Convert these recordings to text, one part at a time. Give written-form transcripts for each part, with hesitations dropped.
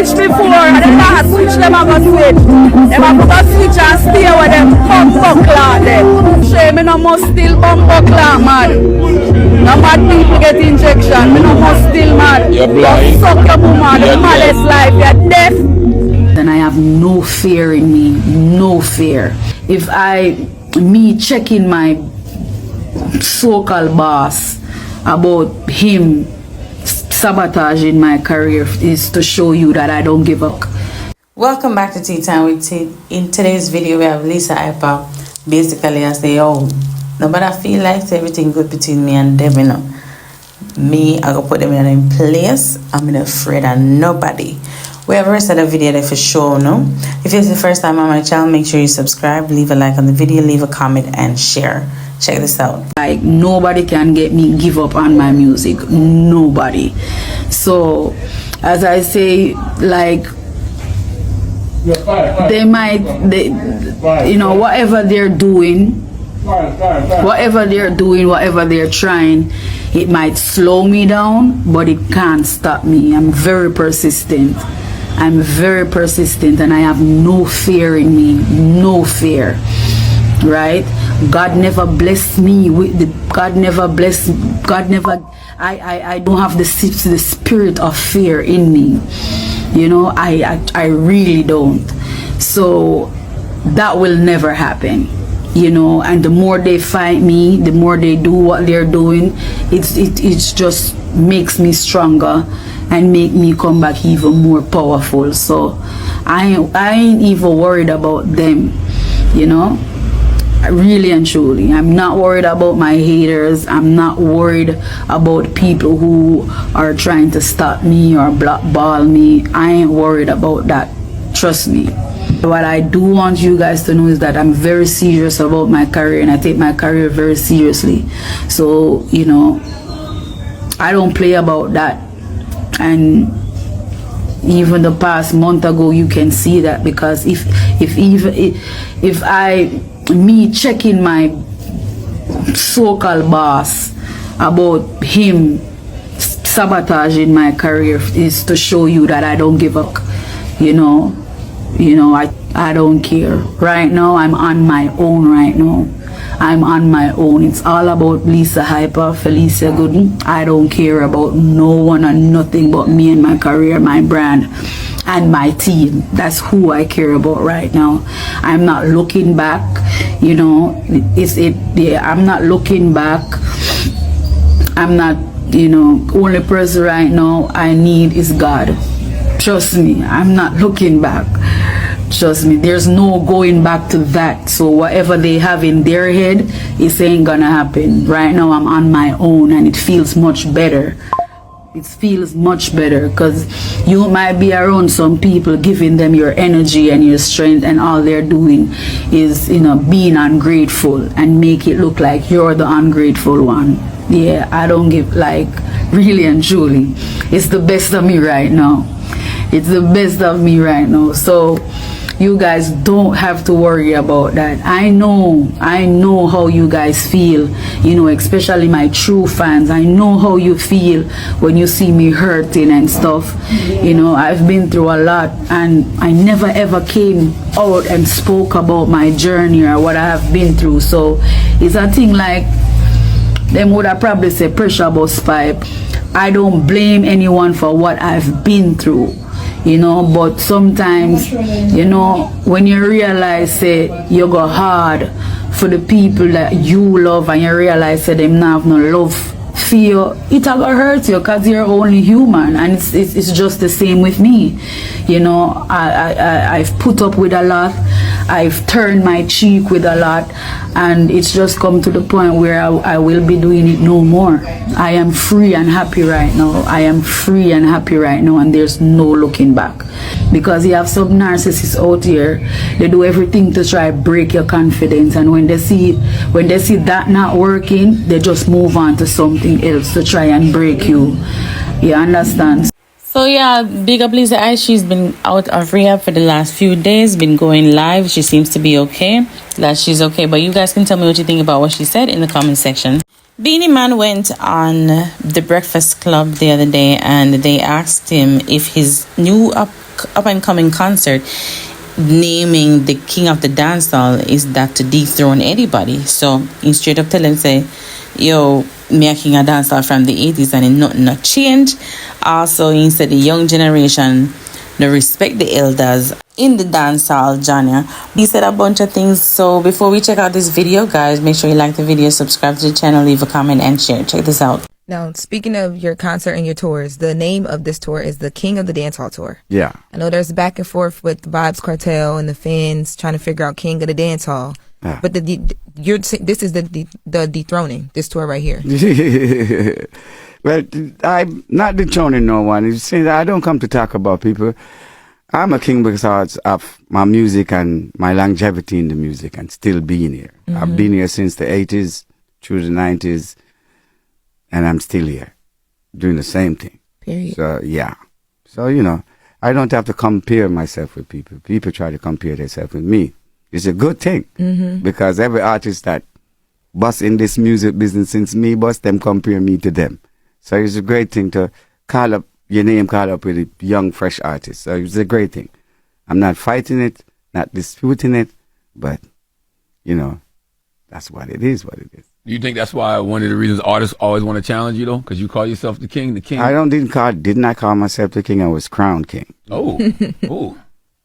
switch before, and them not switch, them a go switch. Them a go switch and stay with them bumbo clock them. Shame me no must still bumbo clock, man. No mad people get injection, me no must still mad. You're blind. Suck your woman, the maddest life, you're deaf. And I have no fear in me, no fear. If me checking my so-called boss about him sabotaging my career is to show you that I don't give up. Welcome back to Tea Time with Tea. In today's video, we have Lisa Hyper basically as they own. Nobody feel like everything good between me and them, you know. Me, I go put them in place. I'm not afraid of nobody. We have the rest of the video there for sure, no? If it's the first time on my channel, make sure you subscribe, leave a like on the video, leave a comment, and share. Check this out. Like, nobody can get me give up on my music. Nobody. So, as I say, like, they might, you know, whatever they're doing, whatever they're trying, it might slow me down, but it can't stop me. I'm very persistent. I'm very persistent, and I have no fear in me. No fear. Right? God never blessed me with the I don't have the spirit of fear in me. You know, I really don't. So that will never happen. You know, and the more they fight me, the more they do what they're doing, it just makes me stronger and make me come back even more powerful. So I ain't even worried about them, you know. Really and truly, I'm not worried about my haters. I'm not worried about people who are trying to stop me or blackball me. I ain't worried about that. Trust me. What I do want you guys to know is that I'm very serious about my career, and I take my career very seriously. So, you know, I don't play about that. And even the past month ago, you can see that, because if me checking my so-called boss about him sabotaging my career is to show you that I don't give up. You know, I don't care. Right now, I'm on my own right now. I'm on my own. It's all about Lisa Hyper, Felicia Gooden. I don't care about no one and nothing but me and my career, my brand, and my team. That's who I care about right now. I'm not looking back. You know, I'm not looking back. I'm not, you know, only person right now I need is God. Trust me, I'm not looking back. Trust me, there's no going back to that. So whatever they have in their head, it ain't gonna happen. Right now I'm on my own, and it feels much better. It feels much better, because you might be around some people giving them your energy and your strength, and all they're doing is, you know, being ungrateful and make it look like you're the ungrateful one. Yeah, I don't give, like, really and truly, it's the best of me right now. It's the best of me right now. So you guys don't have to worry about that. I know how you guys feel, you know, especially my true fans. I know how you feel when you see me hurting and stuff. You know, I've been through a lot, and I never ever came out and spoke about my journey or what I have been through. So it's a thing like them would have probably say pressure bust pipe. I don't blame anyone for what I've been through. You know, but sometimes, you know, when you realize that you go hard for the people that you love, and you realize that them not have no love for you, it will hurt you, because you're only human. And it's just the same with me. You know, I've put up with a lot. I've turned my cheek with a lot, and it's just come to the point where I will be doing it no more. I am free and happy right now. I am free and happy right now, and there's no looking back. Because you have some narcissists out here, they do everything to try to break your confidence, and when they see that not working, they just move on to something else to try and break you. You understand? So yeah, big up Lisa I. She's been out of rehab for the last few days, been going live. She seems to be okay. That she's okay. But you guys can tell me what you think about what she said in the comment section. Beenie Man went on the Breakfast Club the other day and they asked him if his new up and coming concert naming the king of the dancehall is that to dethrone anybody. So he straight up tell him say, yo, me a king of dancehall from the 80s and nothing not change. Also he said the young generation no respect the elders in the dancehall genre. He said a bunch of things. So before we check out this video, guys, make sure you like the video, subscribe to the channel, leave a comment and share. Check this out. Now, speaking of your concert and your tours, the name of this tour is the King of the Dancehall Tour. Yeah. I know there's back and forth with the vybz kartel and the fans trying to figure out King of the Dancehall. Yeah. But this is the dethroning, this tour right here. Well, I'm not dethroning no one. You see, I don't come to talk about people. I'm a king because of my music and my longevity in the music and still being here. I've been here since the 80s, through the 90s, and I'm still here doing the same thing. Period. So, yeah. So, you know, I don't have to compare myself with people. People try to compare themselves with me. It's a good thing because every artist that bust in this music business since me bust, them compare me to them. So it's a great thing to call up your name, call up with a young, fresh artist. So it's a great thing. I'm not fighting it, not disputing it, but, you know, that's what it is, You think that's why one of the reasons artists always want to challenge you, though? Because you call yourself the king? I did not call myself the king. I was crowned king. Oh, oh,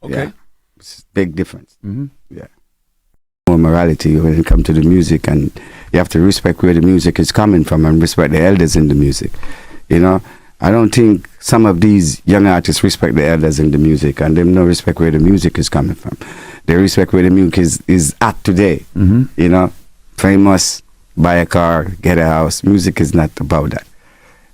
okay. Yeah. It's a big difference. Yeah. More morality when it comes to the music, and you have to respect where the music is coming from and respect the elders in the music. You know, I don't think some of these young artists respect the elders in the music, and they don't respect where the music is coming from. They respect where the music is at today. You know, famous, buy a car, get a house. Music is not about that.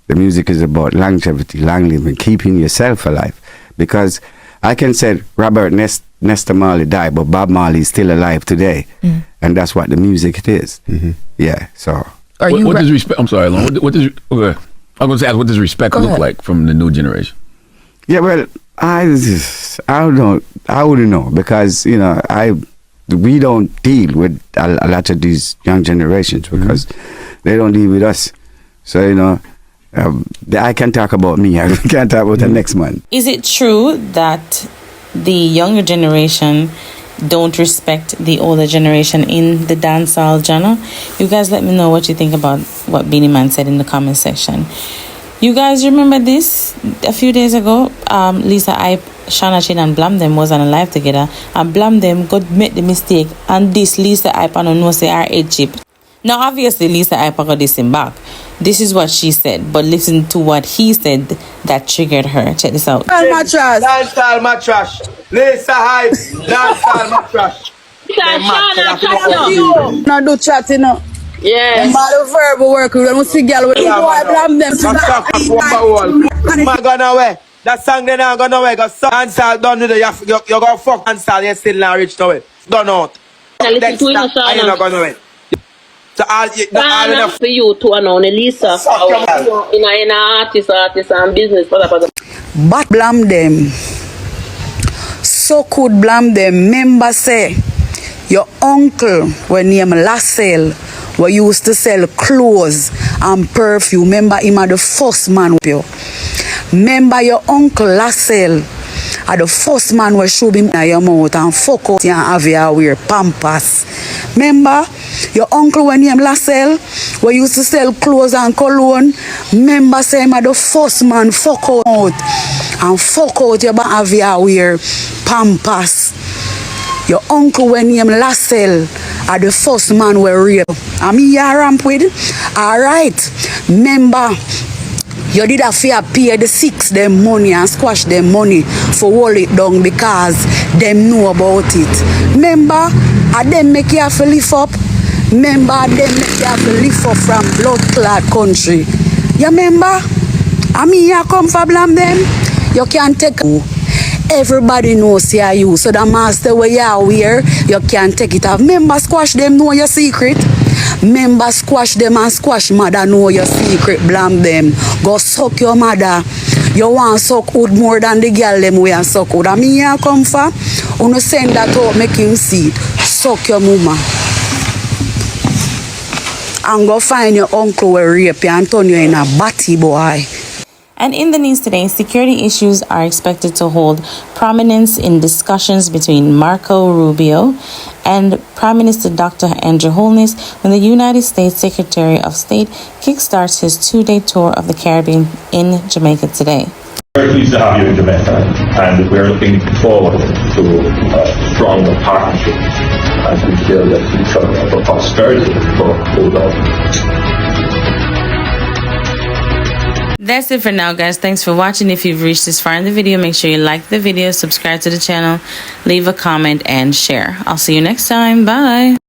The music is about longevity, long living, keeping yourself alive. Because I can say Robert Nesta Marley died, but Bob Marley is still alive today. And that's what the music it is. Yeah, so. What does respect, I'm sorry, Lon, what does, okay. I'm going to ask, what does respect look like from the new generation? Yeah, well, I wouldn't know because, you know, we don't deal with a lot of these young generations because they don't deal with us. So, you know, I can talk about me. I can't talk about the next man. Is it true that the younger generation don't respect the older generation in the dancehall genre? You guys let me know what you think about what Beenie Man said in the comment section. You guys remember this? A few days ago, Lisa Ipe, Shana Chin and Blam Them was on a live together, and Blam Them got made the mistake and this Lisa Ipe and no say her head chip. Now obviously Lisa Ipe got this in back. This is what she said, but listen to what he said that triggered her. Check this out. Dancehall mattress. Lisa Hype. Dancehall mattress. No do chat, you know. Yes. Mal verbal work, we don't see girl with I blame them. Man gone away. That song they not gone away. Cause dancehall done with it. You go fuck dancehall. You still not reach to it. Done out. Next time, I ain't not gone away. So all enough for you to know Lisa in artist and business. But blame them. So could blame them. Remember say your uncle when named Lassell we used to sell clothes and perfume. Remember him are the first man with you. Remember your uncle Lassell are the first man we show him in your mouth and fuck out and have you wear Pampers. Remember your uncle when named Lassell we used to sell clothes and cologne. Remember say him are the first man fuck out and fuck out you have you wear Pampers. Your uncle when named Lassell are the first man we real. I mean you ramp with. Alright. Remember you did have to pay the six them money and squash them money for hold it down because them know about it. Remember, them make you have to lift up. Remember, them make you have to lift up from blood clot country. You remember? I mean, you come for blame them. You can't take. Everybody knows you. So the master where you wear, you can't take it off. Remember, squash them know your secret. Remember, squash them and squash mother know your secret, blame them. Go suck your mother. You want suck wood more than the girl them way and suck wood. I mean, you come for? You send that out, make him see it. Suck your mama. and go find your uncle where rape you and turn you in a batty boy. And in the news today, security issues are expected to hold prominence in discussions between Marco Rubio and Prime Minister Dr. Andrew Holness when the United States Secretary of State kickstarts his 2-day tour of the Caribbean in Jamaica today. Very pleased to have you in Jamaica, and we're looking forward to a stronger partnership as we build a future for prosperity for both. That's it for now, guys. Thanks for watching. If you've reached this far in the video, make sure you like the video, subscribe to the channel, leave a comment, and share. I'll see you next time. Bye.